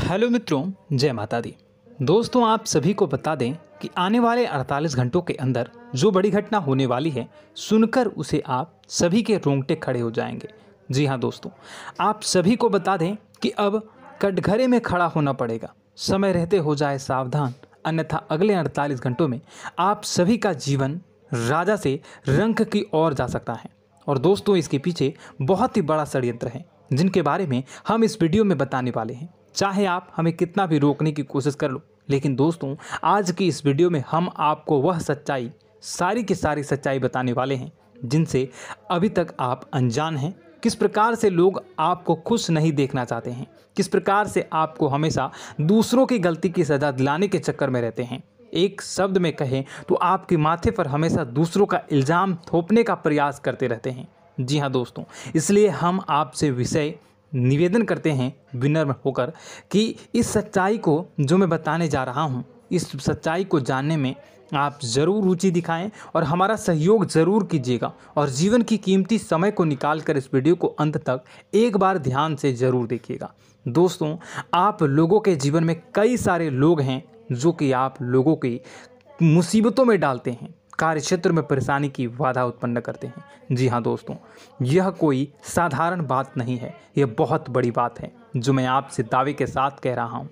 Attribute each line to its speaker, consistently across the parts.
Speaker 1: Hello मित्रों, जय माता दी। दोस्तों, आप सभी को बता दें कि आने वाले 48 घंटों के अंदर जो बड़ी घटना होने वाली है, सुनकर उसे आप सभी के रोंगटे खड़े हो जाएंगे। जी हाँ दोस्तों, आप सभी को बता दें कि अब कटघरे में खड़ा होना पड़ेगा। समय रहते हो जाए सावधान, अन्यथा अगले 48 घंटों में आप सभी का जीवन राजा से रंक की ओर जा सकता है। और दोस्तों, इसके पीछे बहुत ही बड़ा षड्यंत्र है, जिनके बारे में हम इस वीडियो में बताने वाले हैं। चाहे आप हमें कितना भी रोकने की कोशिश कर लो, लेकिन दोस्तों, आज की इस वीडियो में हम आपको वह सच्चाई, सारी की सारी सच्चाई बताने वाले हैं जिनसे अभी तक आप अनजान हैं। किस प्रकार से लोग आपको खुश नहीं देखना चाहते हैं, किस प्रकार से आपको हमेशा दूसरों की गलती की सज़ा दिलाने के चक्कर में रहते हैं। एक शब्द में कहें तो आपके माथे पर हमेशा दूसरों का इल्ज़ाम थोपने का प्रयास करते रहते हैं। जी हाँ दोस्तों, इसलिए हम आपसे विषय निवेदन करते हैं विनम्र होकर कि इस सच्चाई को जो मैं बताने जा रहा हूँ, इस सच्चाई को जानने में आप ज़रूर रुचि दिखाएं और हमारा सहयोग ज़रूर कीजिएगा। और जीवन की कीमती समय को निकाल कर इस वीडियो को अंत तक एक बार ध्यान से ज़रूर देखिएगा। दोस्तों, आप लोगों के जीवन में कई सारे लोग हैं जो कि आप लोगों की मुसीबतों में डालते हैं, कार्य क्षेत्र में परेशानी की बाधा उत्पन्न करते हैं। जी हाँ दोस्तों, यह कोई साधारण बात नहीं है, यह बहुत बड़ी बात है जो मैं आपसे दावे के साथ कह रहा हूँ।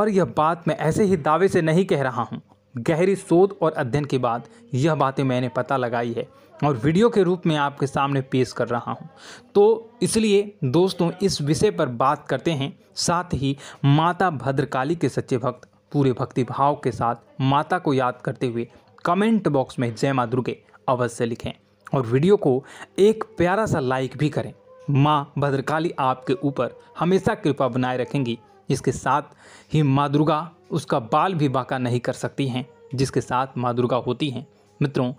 Speaker 1: यह बात मैं ऐसे ही दावे से नहीं कह रहा हूँ। गहरी शोध और अध्ययन के बाद यह बातें मैंने पता लगाई है और वीडियो के रूप में आपके सामने पेश कर रहा हूँ। तो इसलिए दोस्तों, इस विषय पर बात करते हैं। साथ ही माता भद्रकाली के सच्चे भक्त पूरे भक्ति भाव के साथ माता को याद करते हुए कमेंट बॉक्स में जय मां दुर्गे अवश्य लिखें और वीडियो को एक प्यारा सा लाइक भी करें। मां भद्रकाली आपके ऊपर हमेशा कृपा बनाए रखेंगी। इसके साथ ही मां दुर्गा उसका बाल भी बांका नहीं कर सकती हैं, जिसके साथ मां दुर्गा होती हैं। मित्रों,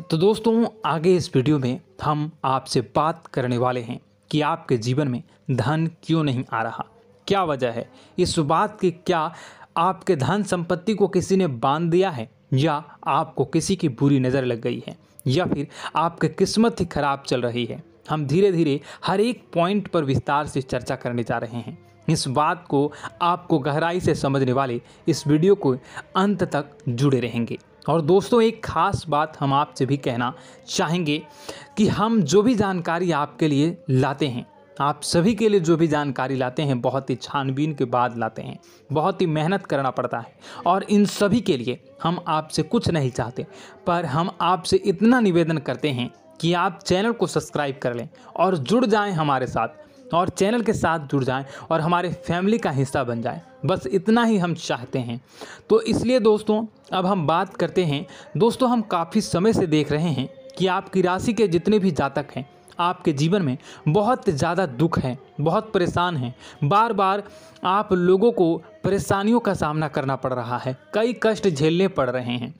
Speaker 1: तो दोस्तों, आगे इस वीडियो में हम आपसे बात करने वाले हैं कि आपके जीवन में धन क्यों नहीं आ रहा, क्या वजह है इस बात की। क्या आपके धन संपत्ति को किसी ने बांध दिया है, या आपको किसी की बुरी नज़र लग गई है, या फिर आपकी किस्मत ही खराब चल रही है। हम धीरे धीरे हर एक पॉइंट पर विस्तार से चर्चा करने जा रहे हैं। इस बात को आपको गहराई से समझने वाले इस वीडियो को अंत तक जुड़े रहेंगे। और दोस्तों, एक खास बात हम आपसे भी कहना चाहेंगे कि हम जो भी जानकारी आपके लिए लाते हैं, आप सभी के लिए जो भी जानकारी लाते हैं, बहुत ही छानबीन के बाद लाते हैं, बहुत ही मेहनत करना पड़ता है। और इन सभी के लिए हम आपसे कुछ नहीं चाहते, पर हम आपसे इतना निवेदन करते हैं कि आप चैनल को सब्सक्राइब कर लें और जुड़ जाएं हमारे साथ, और चैनल के साथ जुड़ जाएं और हमारे फैमिली का हिस्सा बन जाएं। बस इतना ही हम चाहते हैं। तो इसलिए दोस्तों, अब हम बात करते हैं। दोस्तों, हम काफ़ी समय से देख रहे हैं कि आपकी राशि के जितने भी जातक हैं, आपके जीवन में बहुत ज़्यादा दुख है, बहुत परेशान हैं। बार बार आप लोगों को परेशानियों का सामना करना पड़ रहा है, कई कष्ट झेलने पड़ रहे हैं।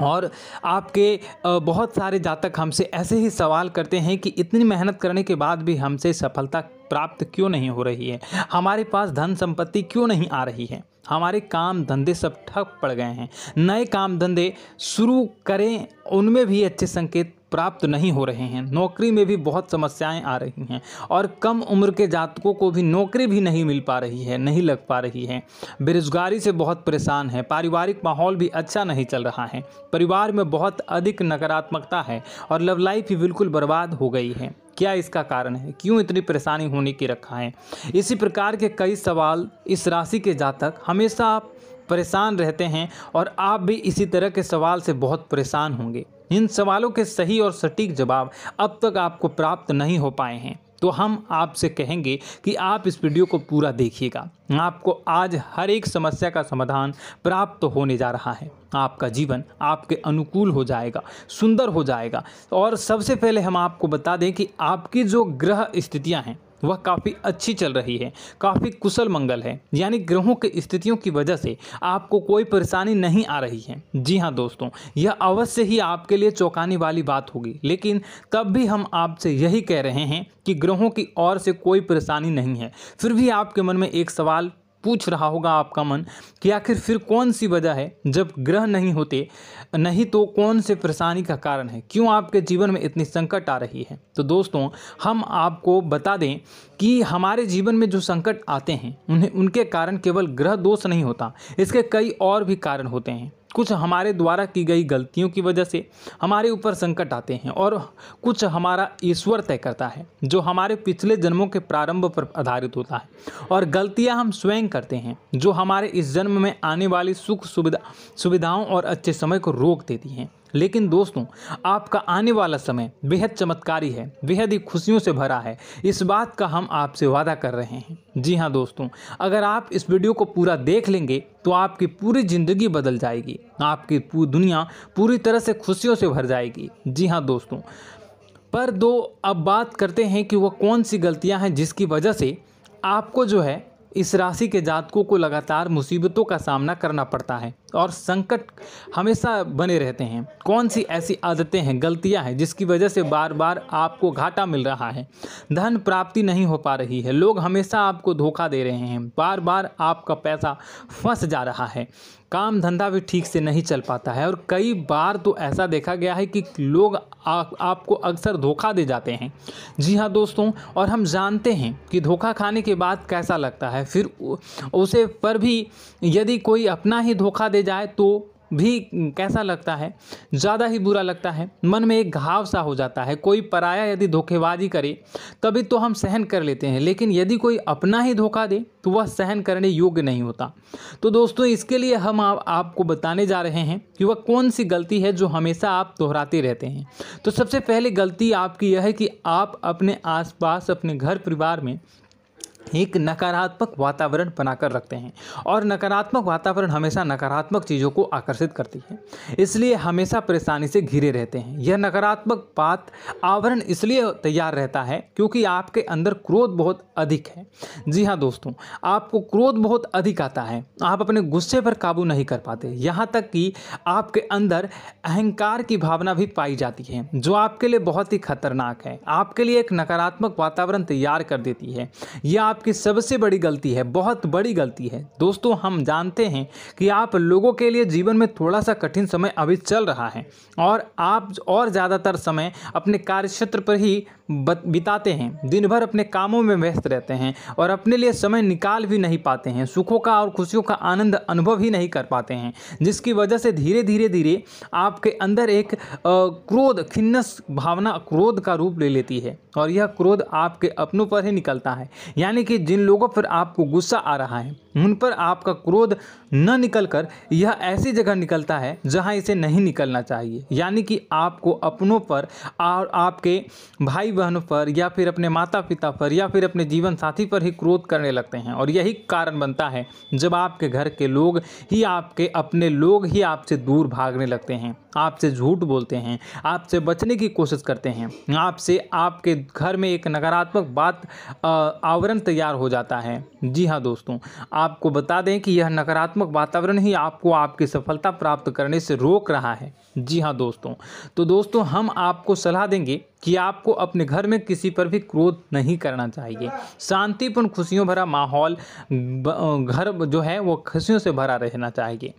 Speaker 1: और आपके बहुत सारे जातक हमसे ऐसे ही सवाल करते हैं कि इतनी मेहनत करने के बाद भी हमसे सफलता प्राप्त क्यों नहीं हो रही है, हमारे पास धन संपत्ति क्यों नहीं आ रही है, हमारे काम धंधे सब ठप पड़ गए हैं, नए काम धंधे शुरू करें उनमें भी अच्छे संकेत प्राप्त नहीं हो रहे हैं, नौकरी में भी बहुत समस्याएं आ रही हैं, और कम उम्र के जातकों को भी नौकरी भी नहीं मिल पा रही है, नहीं लग पा रही है, बेरोजगारी से बहुत परेशान है, पारिवारिक माहौल भी अच्छा नहीं चल रहा है, परिवार में बहुत अधिक नकारात्मकता है, और लव लाइफ भी बिल्कुल बर्बाद हो गई है। क्या इसका कारण है, क्यों इतनी परेशानी होने की रखा है? इसी प्रकार के कई सवाल इस राशि के जातक हमेशा आप परेशान रहते हैं, और आप भी इसी तरह के सवाल से बहुत परेशान होंगे। इन सवालों के सही और सटीक जवाब अब तक आपको प्राप्त नहीं हो पाए हैं, तो हम आपसे कहेंगे कि आप इस वीडियो को पूरा देखिएगा। आपको आज हर एक समस्या का समाधान प्राप्त होने जा रहा है। आपका जीवन आपके अनुकूल हो जाएगा, सुंदर हो जाएगा। और सबसे पहले हम आपको बता दें कि आपकी जो ग्रह स्थितियां हैं वह काफ़ी अच्छी चल रही है, काफ़ी कुशल मंगल है, यानी ग्रहों की स्थितियों की वजह से आपको कोई परेशानी नहीं आ रही है। जी हाँ दोस्तों, यह अवश्य ही आपके लिए चौंकाने वाली बात होगी, लेकिन तब भी हम आपसे यही कह रहे हैं कि ग्रहों की ओर से कोई परेशानी नहीं है। फिर भी आपके मन में एक सवाल पूछ रहा होगा आपका मन कि आखिर फिर कौन सी वजह है, जब ग्रह नहीं होते नहीं तो कौन से परेशानी का कारण है, क्यों आपके जीवन में इतनी संकट आ रही है। तो दोस्तों हम आपको बता दें कि हमारे जीवन में जो संकट आते हैं उनके कारण केवल ग्रह दोष नहीं होता, इसके कई और भी कारण होते हैं। कुछ हमारे द्वारा की गई गलतियों की वजह से हमारे ऊपर संकट आते हैं और कुछ हमारा ईश्वर तय करता है, जो हमारे पिछले जन्मों के प्रारंभ पर आधारित होता है। और गलतियां हम स्वयं करते हैं, जो हमारे इस जन्म में आने वाली सुख सुविधाओं और अच्छे समय को रोक देती हैं। लेकिन दोस्तों आपका आने वाला समय बेहद चमत्कारी है, बेहद ही खुशियों से भरा है, इस बात का हम आपसे वादा कर रहे हैं। जी हाँ दोस्तों, अगर आप इस वीडियो को पूरा देख लेंगे तो आपकी पूरी ज़िंदगी बदल जाएगी, आपकी पूरी दुनिया पूरी तरह से खुशियों से भर जाएगी। जी हाँ दोस्तों, पर अब बात करते हैं कि वह कौन सी गलतियाँ हैं जिसकी वजह से आपको जो है इस राशि के जातकों को लगातार मुसीबतों का सामना करना पड़ता है और संकट हमेशा बने रहते हैं। कौन सी ऐसी आदतें हैं, गलतियां हैं जिसकी वजह से बार बार आपको घाटा मिल रहा है, धन प्राप्ति नहीं हो पा रही है, लोग हमेशा आपको धोखा दे रहे हैं, बार बार आपका पैसा फंस जा रहा है, काम धंधा भी ठीक से नहीं चल पाता है और कई बार तो ऐसा देखा गया है कि लोग आपको अक्सर धोखा दे जाते हैं। जी हाँ दोस्तों, और हम जानते हैं कि धोखा खाने के बाद कैसा लगता है, फिर उसे पर भी यदि कोई अपना ही धोखा दे जाए तो भी कैसा लगता है, ज़्यादा ही बुरा लगता है, मन में एक घाव सा हो जाता है। कोई पराया यदि धोखेबाजी करे तभी तो हम सहन कर लेते हैं, लेकिन यदि कोई अपना ही धोखा दे तो वह सहन करने योग्य नहीं होता। तो दोस्तों इसके लिए हम आपको बताने जा रहे हैं कि वह कौन सी गलती है जो हमेशा आप दोहराते रहते हैं। तो सबसे पहले गलती आपकी यह है कि आप अपने आसपास, अपने घर परिवार में एक नकारात्मक वातावरण बनाकर रखते हैं और नकारात्मक वातावरण हमेशा नकारात्मक चीज़ों को आकर्षित करती है, इसलिए हमेशा परेशानी से घिरे रहते हैं। यह नकारात्मक आवरण इसलिए तैयार रहता है क्योंकि आपके अंदर क्रोध बहुत अधिक है। जी हाँ दोस्तों, आपको क्रोध बहुत अधिक आता है, आप अपने गुस्से पर काबू नहीं कर पाते, यहाँ तक कि आपके अंदर अहंकार की भावना भी पाई जाती है, जो आपके लिए बहुत ही खतरनाक है, आपके लिए एक नकारात्मक वातावरण तैयार कर देती है। यह आपकी सबसे बड़ी गलती है, बहुत बड़ी गलती है। दोस्तों हम जानते हैं कि आप लोगों के लिए जीवन में थोड़ा सा कठिन समय अभी चल रहा है और आप और ज़्यादातर समय अपने कार्यक्षेत्र पर ही बिताते हैं, दिन भर अपने कामों में व्यस्त रहते हैं और अपने लिए समय निकाल भी नहीं पाते हैं, सुखों का और खुशियों का आनंद अनुभव ही नहीं कर पाते हैं, जिसकी वजह से धीरे धीरे आपके अंदर एक क्रोध, खिन्नस भावना क्रोध का रूप ले लेती है और यह क्रोध आपके अपनों पर ही निकलता है। यानी कि जिन लोगों पर आपको गुस्सा आ रहा है उन पर आपका क्रोध न निकलकर यह ऐसी जगह निकलता है जहां इसे नहीं निकलना चाहिए, यानी कि आपको अपनों पर और आपके भाई बहनों पर या फिर अपने माता पिता पर या फिर अपने जीवन साथी पर ही क्रोध करने लगते हैं। और यही कारण बनता है जब आपके घर के लोग ही, आपके अपने लोग ही आपसे दूर भागने लगते हैं, आपसे झूठ बोलते हैं, आपसे बचने की कोशिश करते हैं, आपके घर में एक नकारात्मक आवरण तैयार हो जाता है। जी हाँ दोस्तों, आपको बता दें कि यह नकारात्मक वातावरण ही आपको आपकी सफलता प्राप्त करने से रोक रहा है। जी हाँ दोस्तों, तो दोस्तों हम आपको सलाह देंगे कि आपको अपने घर में किसी पर भी क्रोध नहीं करना चाहिए। शांतिपूर्ण खुशियों भरा माहौल, घर जो है वो खुशियों से भरा रहना चाहिए।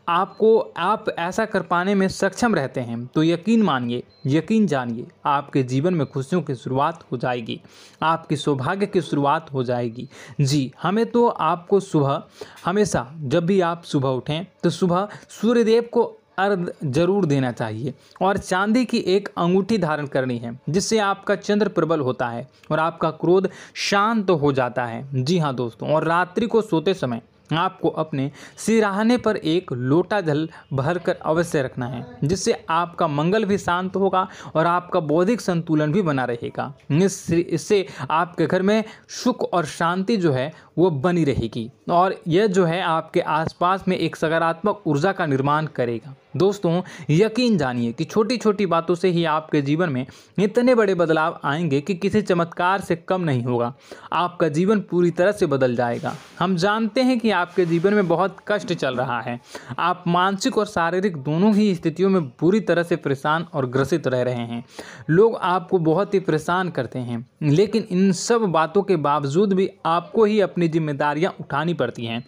Speaker 1: आप ऐसा कर पाने में सक्षम रहते हैं तो यकीन मानिए, यकीन जानिए, आपके जीवन में खुशियों की शुरुआत हो जाएगी, आपकी सौभाग्य की शुरुआत हो जाएगी। जी, हमें तो आपको सुबह, हमेशा जब भी आप सुबह उठें तो सुबह सूर्यदेव को अर्घ जरूर देना चाहिए और चांदी की एक अंगूठी धारण करनी है, जिससे आपका चंद्र प्रबल होता है और आपका क्रोध शांत हो जाता है। जी हाँ दोस्तों, और रात्रि को सोते समय आपको अपने सिरहाने पर एक लोटा जल भरकर अवश्य रखना है, जिससे आपका मंगल भी शांत होगा और आपका बौद्धिक संतुलन भी बना रहेगा। इससे आपके घर में सुख और शांति जो है वो बनी रहेगी और यह जो है आपके आसपास में एक सकारात्मक ऊर्जा का निर्माण करेगा। दोस्तों, यकीन जानिए कि छोटी छोटी बातों से ही आपके जीवन में इतने बड़े बदलाव आएंगे कि किसी चमत्कार से कम नहीं होगा। आपका जीवन पूरी तरह से बदल जाएगा। हम जानते हैं कि आपके जीवन में बहुत कष्ट चल रहा है। आप मानसिक और शारीरिक दोनों ही स्थितियों में बुरी तरह से परेशान और ग्रसित रह रहे हैं। लोग आपको बहुत ही परेशान करते हैं, लेकिन इन सब बातों के बावजूद भी आपको ही अपनी जिम्मेदारियां उठानी पड़ती हैं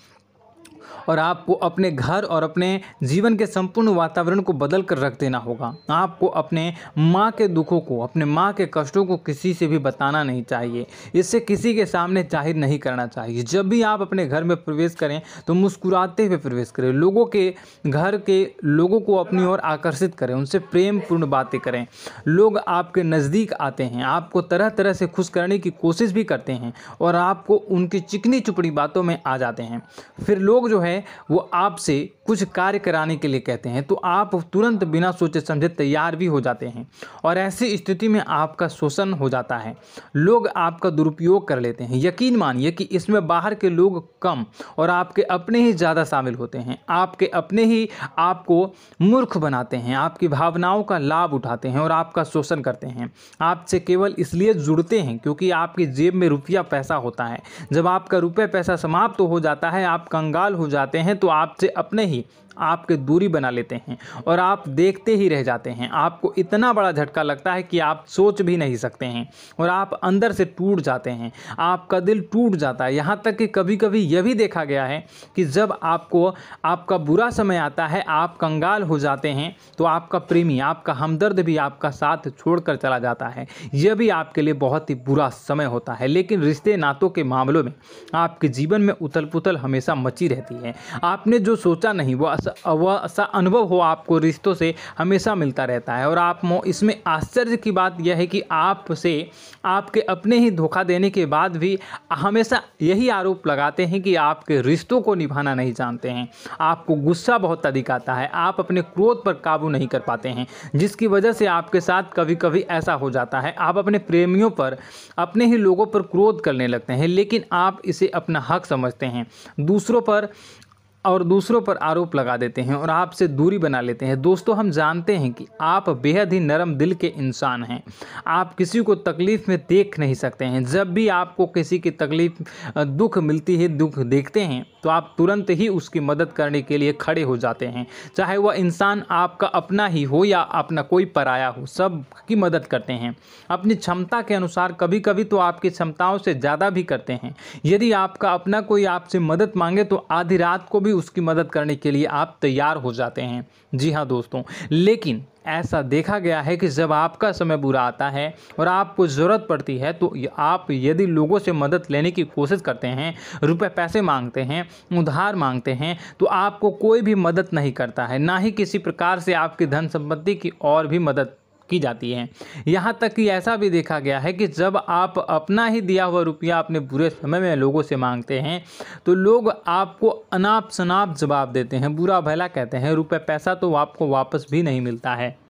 Speaker 1: और आपको अपने घर और अपने जीवन के संपूर्ण वातावरण को बदल कर रख देना होगा। आपको अपने माँ के दुखों को, अपने माँ के कष्टों को किसी से भी बताना नहीं चाहिए। इससे किसी के सामने जाहिर नहीं करना चाहिए। जब भी आप अपने घर में प्रवेश करें तो मुस्कुराते हुए प्रवेश करें। लोगों के घर के लोगों को अपनी ओर आकर्षित करें, उनसे प्रेमपूर्ण बातें करें। लोग आपके नज़दीक आते हैं, आपको तरह तरह से खुश करने की कोशिश भी करते हैं और आपको उनकी चिकनी चुपड़ी बातों में आ जाते हैं। फिर लोग जो है वो आपसे कुछ कार्य कराने के लिए कहते हैं तो आप तुरंत बिना सोचे समझे तैयार भी हो जाते हैं और ऐसी स्थिति में आपका शोषण हो जाता है। लोग आपका दुरुपयोग कर लेते हैं। यकीन मानिए कि इसमें बाहर के लोग कम और आपके अपने ही ज़्यादा शामिल होते हैं। आपके अपने ही आपको मूर्ख बनाते हैं, आपकी भावनाओं का लाभ उठाते हैं और आपका शोषण करते हैं। आपसे केवल इसलिए जुड़ते हैं क्योंकि आपकी जेब में रुपया पैसा होता है। जब आपका रुपया पैसा समाप्त हो जाता है, आप कंगाल हो जाते हैं तो आपसे अपने ही आपके दूरी बना लेते हैं और आप देखते ही रह जाते हैं। आपको इतना बड़ा झटका लगता है कि आप सोच भी नहीं सकते हैं और आप अंदर से टूट जाते हैं। आपका दिल टूट जाता है। यहाँ तक कि कभी कभी यह भी देखा गया है कि जब आपको आपका बुरा समय आता है, आप कंगाल हो जाते हैं तो आपका प्रेमी, आपका हमदर्द भी आपका साथ छोड़कर चला जाता है। यह भी आपके लिए बहुत ही बुरा समय होता है। लेकिन रिश्ते नातों के मामलों में आपके जीवन में उथल पुथल हमेशा मची रहती है। आपने जो सोचा नहीं वो ऐसा अनुभव हो आपको रिश्तों से हमेशा मिलता रहता है। और आप इसमें आश्चर्य की बात यह है कि आपसे आपके अपने ही धोखा देने के बाद भी हमेशा यही आरोप लगाते हैं कि आपके रिश्तों को निभाना नहीं जानते हैं। आपको गुस्सा बहुत अधिक आता है, आप अपने क्रोध पर काबू नहीं कर पाते हैं, जिसकी वजह से आपके साथ कभी कभी ऐसा हो जाता है आप अपने प्रेमियों पर, अपने ही लोगों पर क्रोध करने लगते हैं। लेकिन आप इसे अपना हक समझते हैं, दूसरों पर आरोप लगा देते हैं और आपसे दूरी बना लेते हैं। दोस्तों, हम जानते हैं कि आप बेहद ही नरम दिल के इंसान हैं। आप किसी को तकलीफ़ में देख नहीं सकते हैं। जब भी आपको किसी की तकलीफ़, दुख मिलती है, दुख देखते हैं तो आप तुरंत ही उसकी मदद करने के लिए खड़े हो जाते हैं। चाहे वह इंसान आपका अपना ही हो या अपना कोई पराया हो, सब की मदद करते हैं अपनी क्षमता के अनुसार। कभी कभी तो आपकी क्षमताओं से ज़्यादा भी करते हैं। यदि आपका अपना कोई आपसे मदद मांगे तो आधी रात को भी उसकी मदद करने के लिए आप तैयार हो जाते हैं। जी हाँ दोस्तों, लेकिन ऐसा देखा गया है कि जब आपका समय बुरा आता है और आपको ज़रूरत पड़ती है तो आप यदि लोगों से मदद लेने की कोशिश करते हैं, रुपए पैसे मांगते हैं, उधार मांगते हैं, तो आपको कोई भी मदद नहीं करता है। ना ही किसी प्रकार से आपकी धन संपत्ति की और भी मदद की जाती है। यहाँ तक कि ऐसा भी देखा गया है कि जब आप अपना ही दिया हुआ रुपया अपने बुरे समय में लोगों से मांगते हैं तो लोग आपको अनाप शनाप जवाब देते हैं, बुरा भला कहते हैं। रुपये पैसा तो आपको वापस भी नहीं मिलता है।